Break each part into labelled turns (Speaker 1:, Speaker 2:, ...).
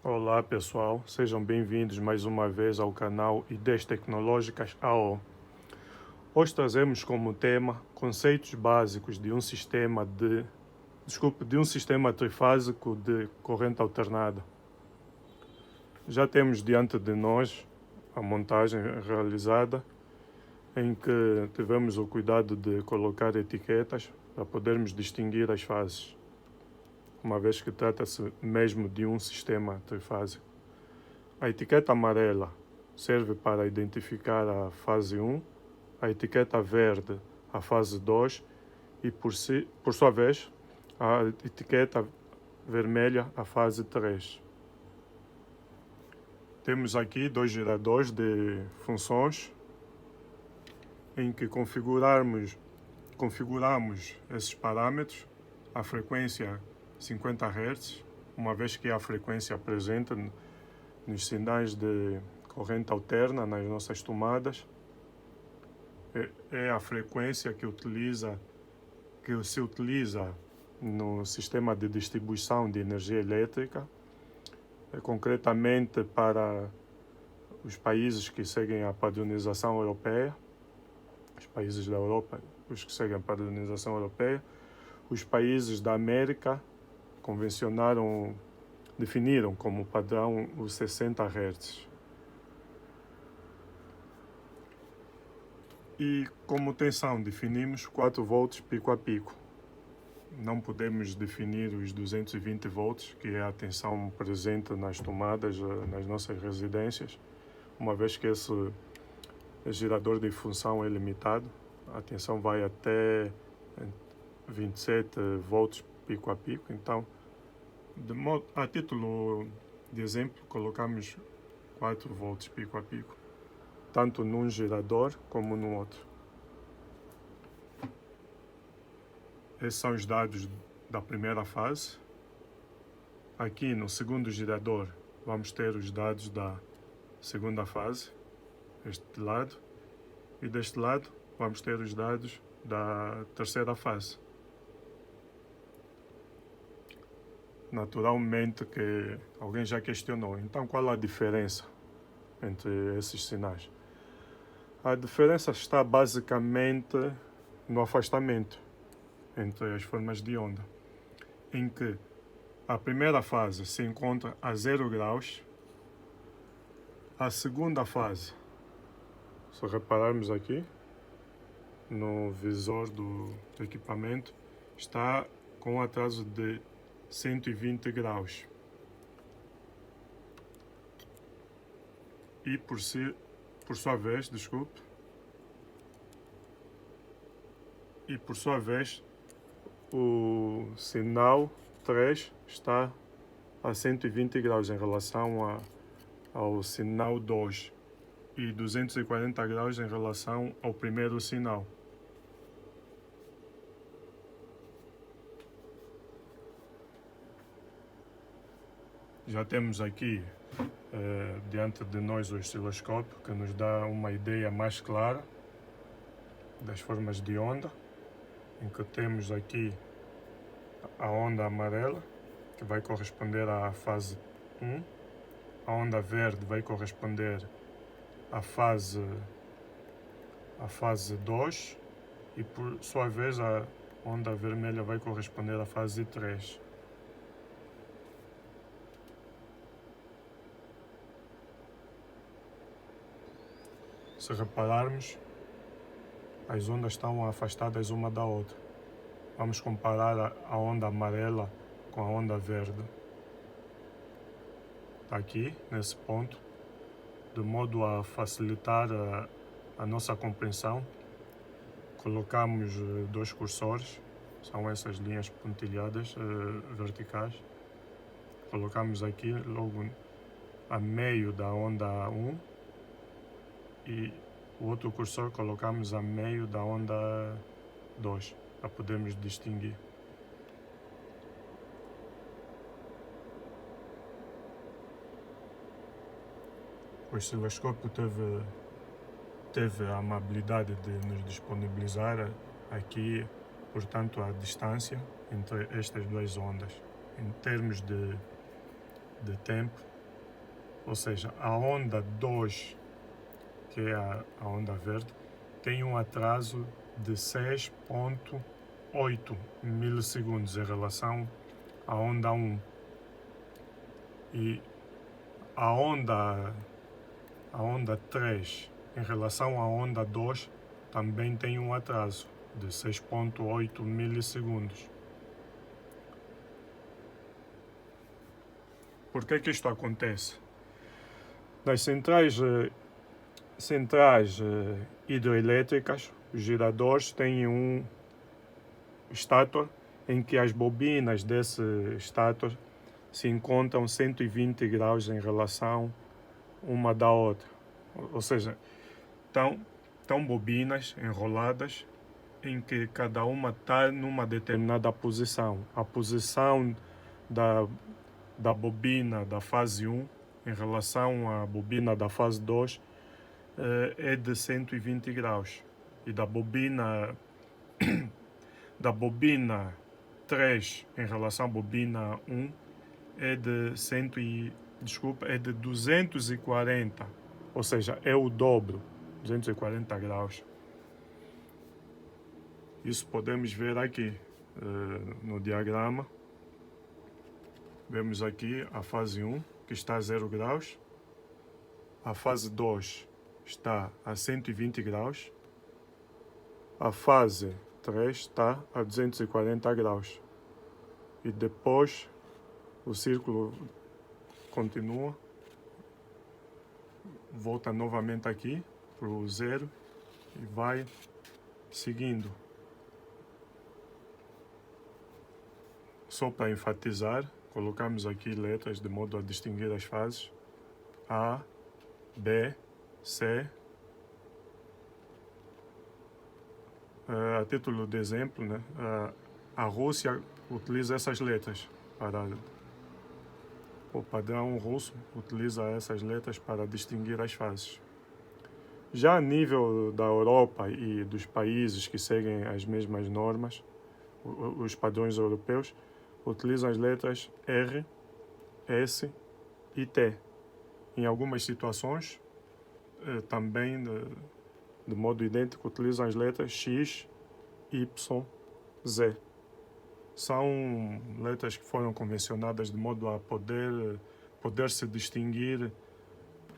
Speaker 1: Olá pessoal, sejam bem-vindos mais uma vez ao canal Ideias Tecnológicas AO. Hoje trazemos como tema conceitos básicos de um sistema trifásico de corrente alternada. Já temos diante de nós a montagem realizada, em que tivemos o cuidado de colocar etiquetas para podermos distinguir as fases, uma vez que trata-se mesmo de um sistema trifásico. A etiqueta amarela serve para identificar a fase 1, a etiqueta verde a fase 2 e, por sua vez, a etiqueta vermelha a fase 3. Temos aqui dois geradores de funções em que configuramos esses parâmetros, a frequência 50 Hz, uma vez que é a frequência presente nos sinais de corrente alterna nas nossas tomadas. É a frequência que se utiliza no sistema de distribuição de energia elétrica, concretamente para os países que seguem a padronização europeia, os países da Europa, os que seguem a padronização europeia. Os países da América definiram como padrão os 60 Hz. E como tensão definimos 4 volts pico a pico. Não podemos definir os 220 volts, que é a tensão presente nas tomadas, nas nossas residências, uma vez que esse gerador de função é limitado. A tensão vai até 27 volts pico a pico. Então, a título de exemplo, colocamos 4 volts pico a pico, tanto num gerador como no outro. Esses são os dados da primeira fase. Aqui no segundo gerador vamos ter os dados da segunda fase, este lado, e deste lado vamos ter os dados da terceira fase. Naturalmente que alguém já questionou, então qual a diferença entre esses sinais? A diferença está basicamente no afastamento entre as formas de onda, em que a primeira fase se encontra a 0 graus, a segunda fase, se repararmos aqui no visor do equipamento, está com um atraso de 120 graus. E por sua vez, o sinal 3 está a 120 graus em relação ao sinal 2 e 240 graus em relação ao primeiro sinal. Já temos aqui diante de nós o osciloscópio, que nos dá uma ideia mais clara das formas de onda, em que temos aqui a onda amarela, que vai corresponder à fase 1, a onda verde vai corresponder à fase 2 e, por sua vez, a onda vermelha vai corresponder à fase 3. Se repararmos, as ondas estão afastadas uma da outra. Vamos comparar a onda amarela com a onda verde. Está aqui, nesse ponto, de modo a facilitar a nossa compreensão. Colocamos 2 cursores, são essas linhas pontilhadas verticais. Colocamos aqui logo a meio da onda 1 e o outro cursor colocamos a meio da onda 2, para podermos distinguir. O osciloscópio teve a amabilidade de nos disponibilizar aqui, portanto, a distância entre estas duas ondas. Em termos de tempo, Ou seja, a onda 2, que é a onda verde, tem um atraso de 6,8 milissegundos em relação à onda 1. E a onda 3, em relação à onda 2, também tem um atraso de 6,8 milissegundos. Por que isto acontece? Nas centrais hidroelétricas, os geradores têm um estátor em que as bobinas desse estátor se encontram 120 graus em relação uma da outra. Ou seja, estão bobinas enroladas em que cada uma está numa determinada posição. A posição da bobina da fase 1 em relação à bobina da fase 2 é de 120 graus. E da bobina 3 em relação à bobina 1 é de 240, ou seja, é o dobro, 240 graus. Isso podemos ver aqui no diagrama. Vemos aqui a fase 1, que está a 0 graus. A fase 2 está a 120 graus. A fase 3 está a 240 graus. E depois o círculo continua, volta novamente aqui para o 0 e vai seguindo. Só para enfatizar, colocamos aqui letras de modo a distinguir as fases: A, B, C. A título de exemplo, né, a Rússia utiliza essas letras para... O padrão russo utiliza essas letras para distinguir as fases. Já a nível da Europa e dos países que seguem as mesmas normas, os padrões europeus, utilizam as letras R, S e T. Em algumas situações, também de modo idêntico, utilizam as letras X, Y, Z. São letras que foram convencionadas de modo a poder se distinguir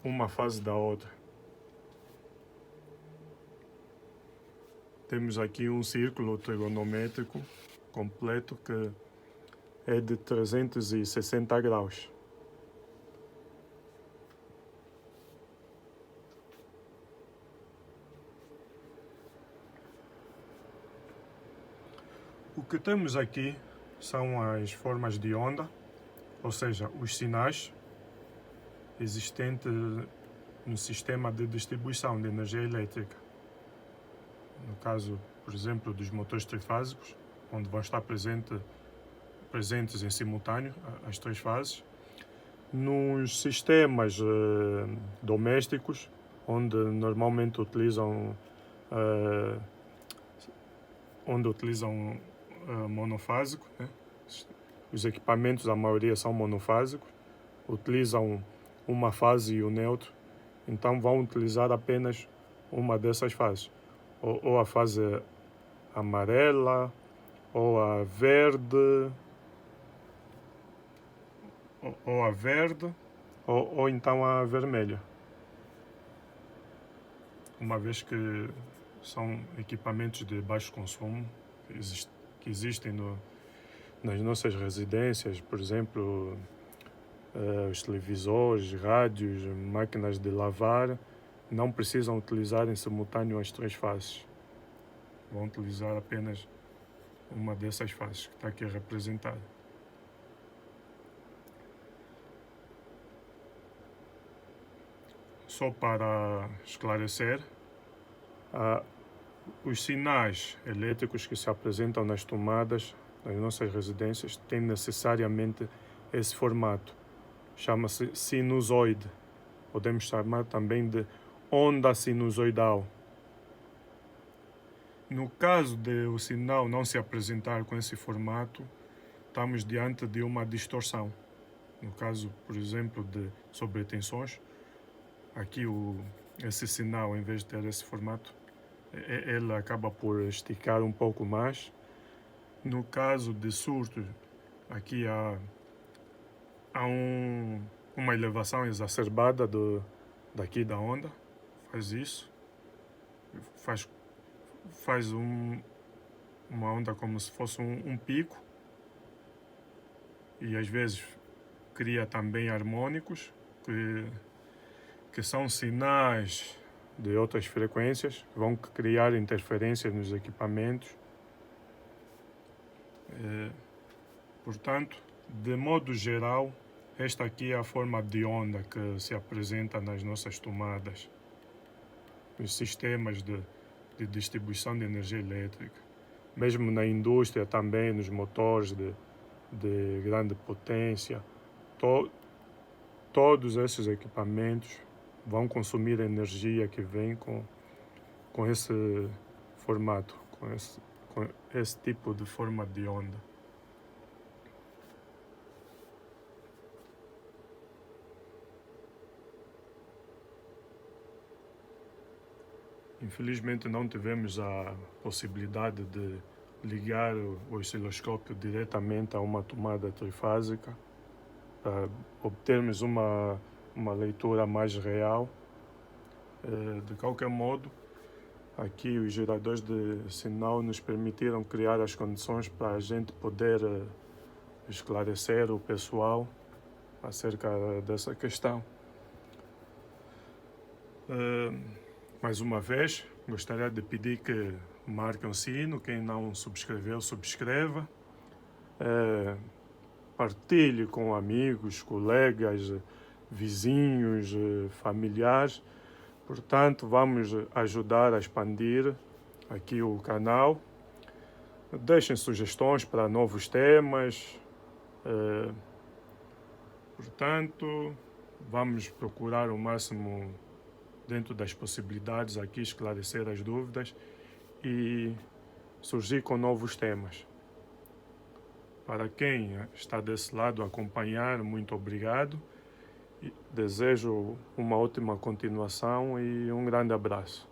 Speaker 1: uma fase da outra. Temos aqui um círculo trigonométrico completo que é de 360 graus. O que temos aqui são as formas de onda, ou seja, os sinais existentes no sistema de distribuição de energia elétrica. No caso, por exemplo, dos motores trifásicos, onde vão estar presentes em simultâneo as três fases. Nos sistemas domésticos, onde normalmente utilizam monofásico, né? Os equipamentos, a maioria são monofásicos, utilizam uma fase e o neutro, então vão utilizar apenas uma dessas fases, ou a fase amarela, ou a verde, ou então a vermelha, uma vez que são equipamentos de baixo consumo que existem nas nossas residências, por exemplo, os televisores, rádios, máquinas de lavar, não precisam utilizar em simultâneo as três fases. Vão utilizar apenas uma dessas fases que está aqui representada. Só para esclarecer, os sinais elétricos que se apresentam nas tomadas das nossas residências têm necessariamente esse formato. Chama-se sinusoide. Podemos chamar também de onda sinusoidal. No caso de o sinal não se apresentar com esse formato, estamos diante de uma distorção. No caso, por exemplo, de sobretensões, aqui esse sinal, em vez de ter esse formato, ele acaba por esticar um pouco mais. No caso de surtos, aqui há uma elevação exacerbada daqui da onda, faz isso, faz uma onda como se fosse um pico, e às vezes cria também harmônicos, que são sinais de outras frequências, que vão criar interferências nos equipamentos. Portanto, de modo geral, esta aqui é a forma de onda que se apresenta nas nossas tomadas, nos sistemas de distribuição de energia elétrica. Mesmo na indústria também, nos motores de grande potência, todos esses equipamentos vão consumir energia que vem com esse formato, com esse tipo de forma de onda. Infelizmente não tivemos a possibilidade de ligar o osciloscópio diretamente a uma tomada trifásica para obtermos uma leitura mais real. De qualquer modo, aqui os geradores de sinal nos permitiram criar as condições para a gente poder esclarecer o pessoal acerca dessa questão. Mais uma vez, gostaria de pedir que marquem o sino. Quem não subscreveu, subscreva. Partilhe com amigos, colegas, vizinhos, familiares. Portanto, vamos ajudar a expandir aqui o canal. Deixem sugestões para novos temas. Portanto, vamos procurar o máximo, dentro das possibilidades, aqui esclarecer as dúvidas e surgir com novos temas. Para quem está desse lado a acompanhar, muito obrigado. Desejo uma ótima continuação e um grande abraço.